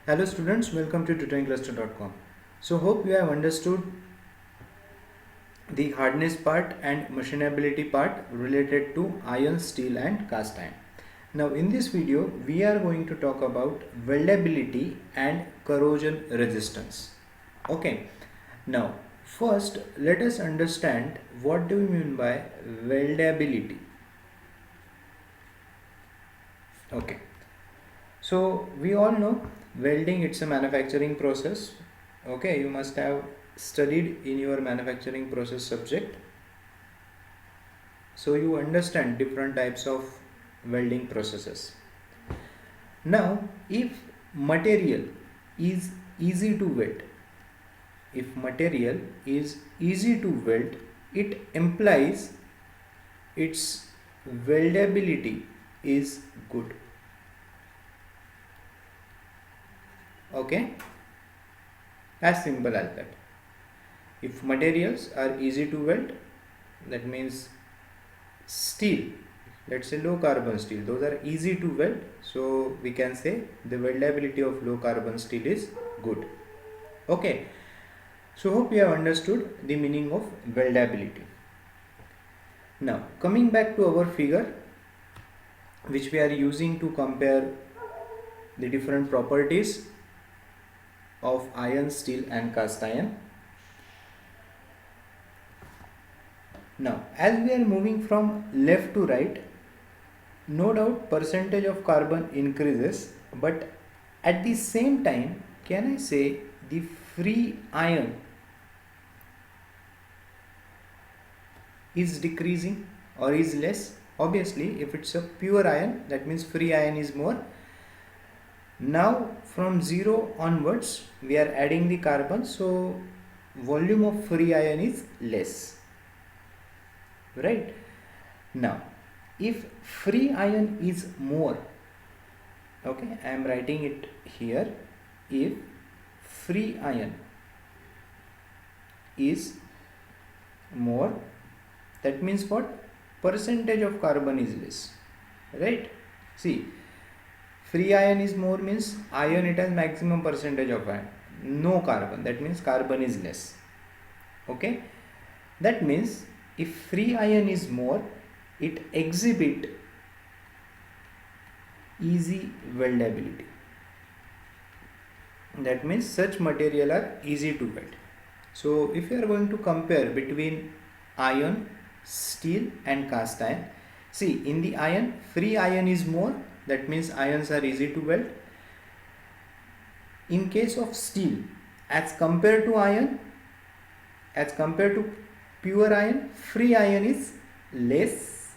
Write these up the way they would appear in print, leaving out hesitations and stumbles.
Hello students, welcome to tutoringcluster.com. So hope you have understood the hardness part and machinability part related to iron, steel and cast iron. Now in this video we are going to talk about weldability and corrosion resistance. Okay. Now first let us understand what do we mean by weldability. Okay. So we all know welding, it's a manufacturing process. Okay, you must have studied in your manufacturing process subject. So you understand different types of welding processes. Now if material is easy to weld, if material is easy to weld, it implies its weldability is good. Okay, as simple as that. If materials are easy to weld, that means steel, let's say low carbon steel, those are easy to weld, so we can say the weldability of low carbon steel is good. Okay, so hope you have understood the meaning of weldability. Now coming back to our figure which we are using to compare the different properties of iron, steel and cast iron. Now as we are moving from left to right, no doubt percentage of carbon increases, but at the same time can I say the free iron is decreasing or is less? Obviously if it's a pure iron, that means free iron is more. Now from 0 onwards we are adding the carbon, so volume of free iron is less, right? Now if free iron is more, okay, I am writing it here, if free iron is more, that means what? Percentage of carbon is less, right? See, free iron is more means iron, it has maximum percentage of iron, no carbon, that means carbon is less. Okay, that means if free iron is more, it exhibit easy weldability, that means such material are easy to weld. So if you are going to compare between iron, steel and cast iron, see in the iron, free iron is more, that means irons are easy to weld. In case of steel, as compared to iron, as compared to pure iron, free iron is less,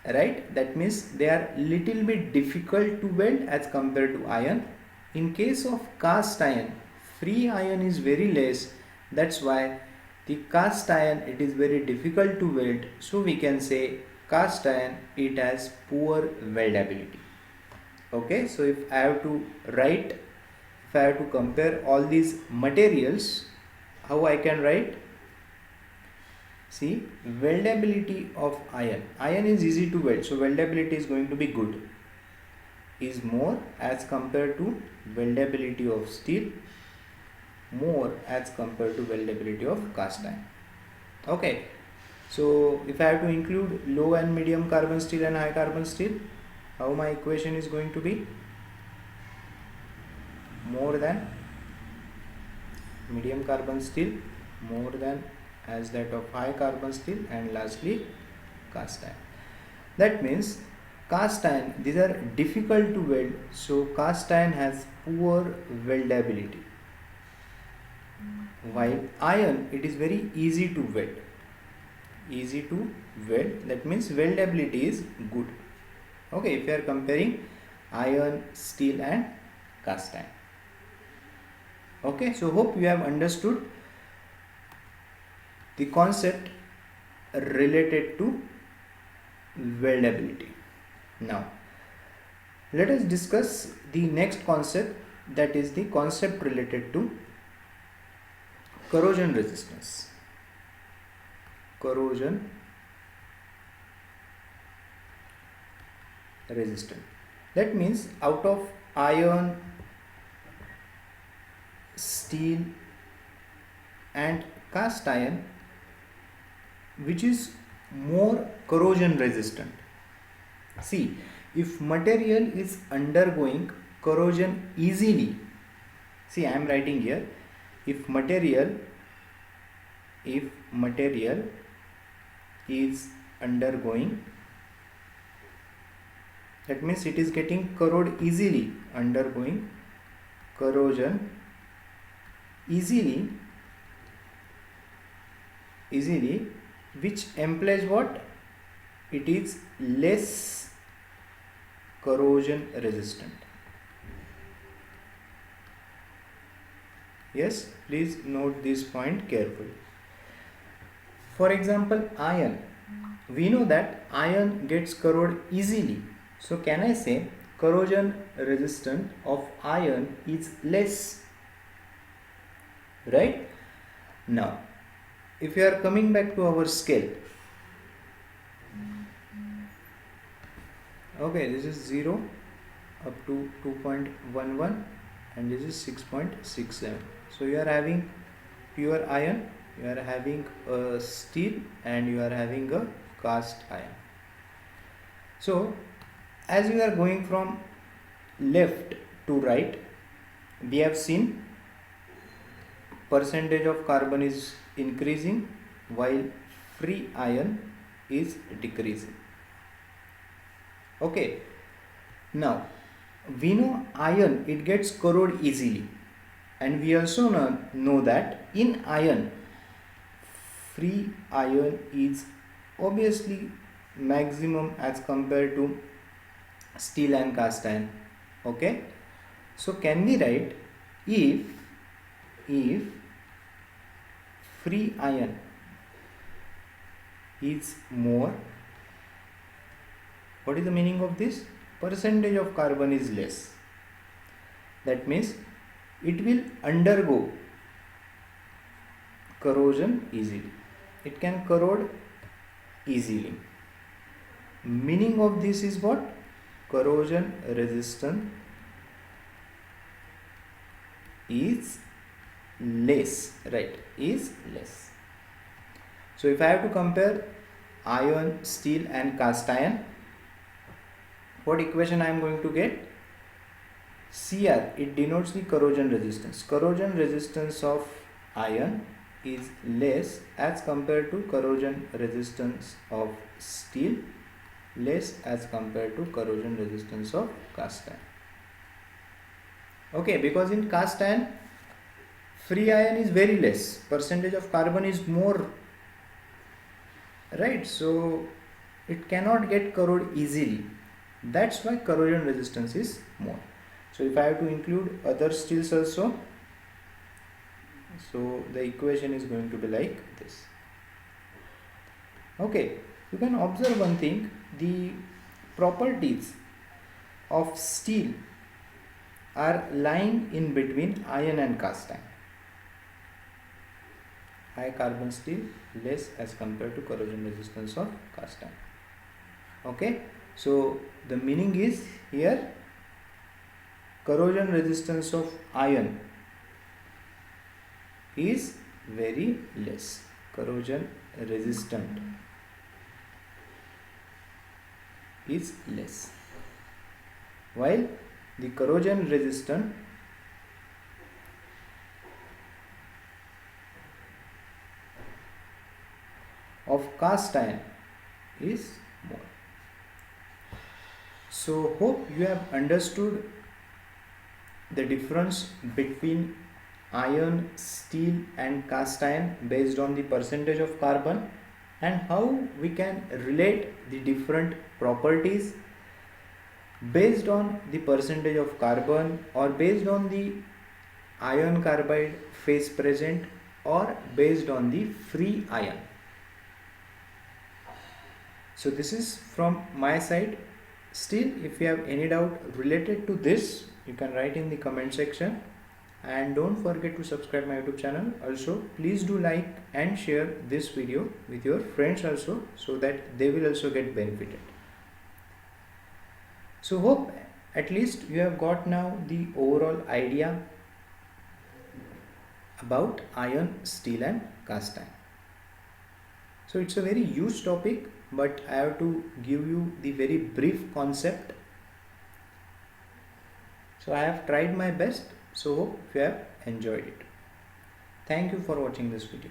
right? That means they are little bit difficult to weld as compared to iron. In case of cast iron, free iron is very less, that's why the cast iron, it is very difficult to weld, so we can say cast iron, it has poor weldability. Okay, so if I have to write, if I have to compare all these materials, how I can write? See, weldability of iron, iron is easy to weld, so weldability is going to be good, is more as compared to weldability of steel, more as compared to weldability of cast iron. Okay, so if I have to include low and medium carbon steel and high carbon steel, how my equation is going to be? More than medium carbon steel, more than as that of high carbon steel, and lastly cast iron. That means cast iron, these are difficult to weld, so cast iron has poor weldability, while iron, it is very easy to weld, easy to weld, that means weldability is good. Okay, if you are comparing iron, steel and cast iron. Okay, so hope you have understood the concept related to weldability. Now let us discuss the next concept, that is the concept related to corrosion resistance. Corrosion resistant, that means out of iron, steel and cast iron, which is more corrosion resistant? See, if material is undergoing corrosion easily, see I am writing here, if material is undergoing, that means it is getting corrode easily, undergoing corrosion easily, which implies what? It is less corrosion resistant. Yes, please note this point carefully. For example, iron. We know that iron gets corrode easily. So can I say corrosion resistance of iron is less? Right? Now, if you are coming back to our scale, okay, this is 0 up to 2.11 and this is 6.67. So you are having pure iron, you are having a steel and you are having a cast iron. So as you are going from left to right, we have seen percentage of carbon is increasing while free iron is decreasing. Okay, now we know iron, it gets corrode easily, and we also know that in iron, free iron is obviously maximum as compared to steel and cast iron. Okay, so can we write, if free iron is more, what is the meaning of this? Percentage of carbon is less. That means it will undergo corrosion easily. It can corrode easily. Meaning of this is what? Corrosion resistance is less, right? Is less. So if I have to compare iron, steel and cast iron, what equation I am going to get? Cr, it denotes the corrosion resistance. Corrosion resistance of iron is less as compared to corrosion resistance of steel, less as compared to corrosion resistance of cast iron. Okay, because in cast iron, free iron is very less, percentage of carbon is more, right? So it cannot get corrode easily. That's why corrosion resistance is more. So if I have to include other steels also, so the equation is going to be like this. Okay, you can observe one thing, the properties of steel are lying in between iron and cast iron. High carbon steel, less as compared to corrosion resistance of cast iron. Okay, so the meaning is here, corrosion resistance of iron is very less. Corrosion resistant is less, while the corrosion resistant of cast iron is more. So hope you have understood the difference between iron, steel and cast iron based on the percentage of carbon, and how we can relate the different properties based on the percentage of carbon, or based on the iron carbide phase present, or based on the free iron. So this is from my side. Still, if you have any doubt related to this, you can write in the comment section, and don't forget to subscribe my YouTube channel. Also, please do like and share this video with your friends also, so that they will also get benefited. So hope at least you have got now the overall idea about iron, steel and cast iron. So it's a very huge topic, but I have to give you the very brief concept. So I have tried my best, so hope you have enjoyed it. Thank you for watching this video.